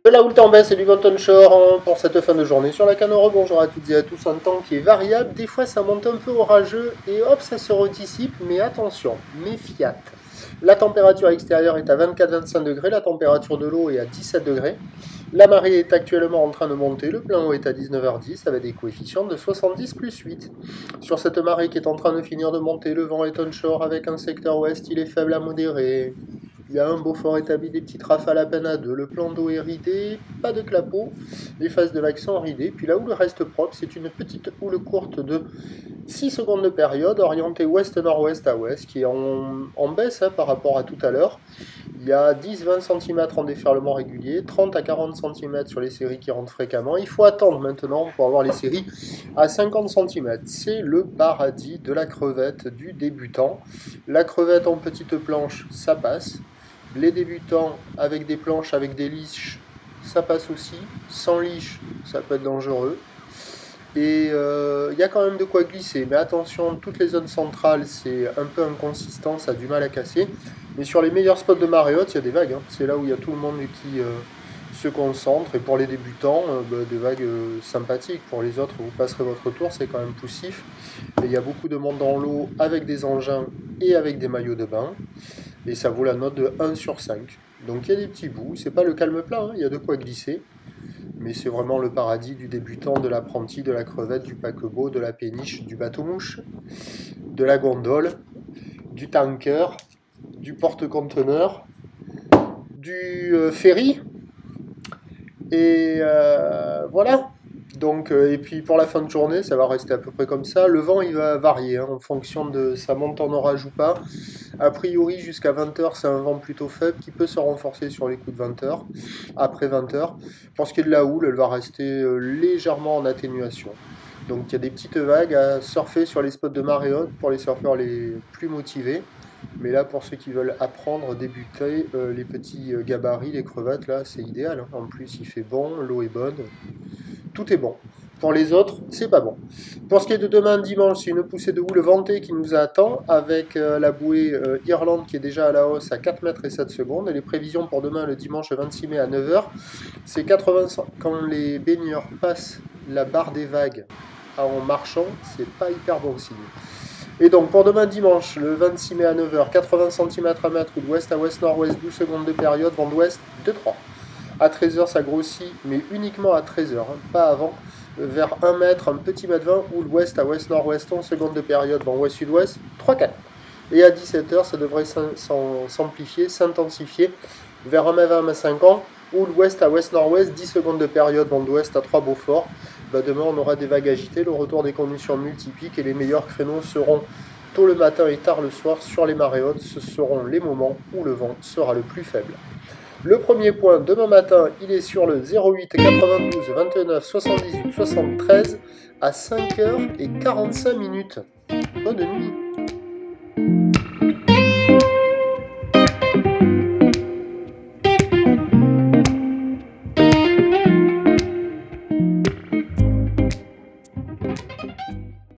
De là où le temps baisse et du vent onshore pour cette fin de journée sur la Canoro. Bonjour à toutes et à tous, un temps qui est variable, des fois ça monte un peu orageux et hop ça se redissipe, mais attention, méfiat. La température extérieure est à 24-25 degrés, la température de l'eau est à 17 degrés. La marée est actuellement en train de monter, le plein eau est à 19h10 avec des coefficients de 70 plus 8. Sur cette marée qui est en train de finir de monter, le vent est onshore avec un secteur ouest, il est faible à modéré. Il y a un beau fort établi, des petites rafales à peine à 2, le plan d'eau est ridé, pas de clapot, les phases de vague sont ridées, puis la houle reste propre, c'est une petite houle courte de 6 secondes de période, orientée ouest-nord-ouest à ouest, qui est en baisse par rapport à tout à l'heure. Il y a 10-20 cm en déferlement régulier, 30 à 40 cm sur les séries qui rentrent fréquemment. Il faut attendre maintenant pour avoir les séries à 50 cm. C'est le paradis de la crevette du débutant. La crevette en petite planche, ça passe. Les débutants avec des planches, avec des liches, ça passe aussi. Sans liche, ça peut être dangereux. Et il y a quand même de quoi glisser. Mais attention, toutes les zones centrales, c'est un peu inconsistant, ça a du mal à casser. Mais sur les meilleurs spots de marée haute, il y a des vagues. C'est là où il y a tout le monde qui se concentre. Et pour les débutants, des vagues sympathiques. Pour les autres, vous passerez votre tour, c'est quand même poussif. Et il y a beaucoup de monde dans l'eau avec des engins et avec des maillots de bain. Et ça vaut la note de 1 sur 5. Donc il y a des petits bouts, c'est pas le calme plat, il y a de quoi glisser. Mais c'est vraiment le paradis du débutant, de l'apprenti, de la crevette, du paquebot, de la péniche, du bateau-mouche, de la gondole, du tanker, du porte-conteneur, du ferry. Et voilà. Donc, et puis pour la fin de journée, ça va rester à peu près comme ça. Le vent, il va varier en fonction de sa monte en orage ou pas. A priori, jusqu'à 20h, c'est un vent plutôt faible qui peut se renforcer sur les coups de 20h. Après 20h, pour ce qui est de la houle, elle va rester légèrement en atténuation. Donc il y a des petites vagues à surfer sur les spots de marée haute pour les surfeurs les plus motivés. Mais là, pour ceux qui veulent apprendre, débuter, les petits gabarits, les crevettes, là, c'est idéal. En plus, il fait bon, l'eau est bonne. Tout est bon. Pour les autres, c'est pas bon. Pour ce qui est de demain dimanche, c'est une poussée de houle ventée qui nous attend avec la bouée Irlande qui est déjà à la hausse à 4 mètres et 7 secondes. Et les prévisions pour demain, le dimanche 26 mai à 9h, c'est 80 quand les baigneurs passent la barre des vagues en marchant, c'est pas hyper bon signe. Et donc pour demain dimanche, le 26 mai à 9h, 80 cm à mètre ou d'ouest à ouest-nord-ouest, 12 secondes de période, vent d'ouest 2-3. À 13h, ça grossit, mais uniquement à 13h, pas avant. Vers 1 mètre, un petit mètre 20, ou l'ouest à ouest-nord-ouest, 11 secondes de période, vent ouest-sud-ouest, 3-4. Et à 17h, ça devrait s'amplifier, s'intensifier, vers 1 mètre 20, 1 mètre 50, ou l'ouest à ouest-nord-ouest, 10 secondes de période, vent d'ouest à 3 Beaufort. Demain, on aura des vagues agitées, le retour des conditions multipiques, et les meilleurs créneaux seront tôt le matin et tard le soir sur les marées hautes. Ce seront les moments où le vent sera le plus faible. Le premier point, demain matin, il est sur le 08 92 29 78 73 à 5h45. Bonne nuit.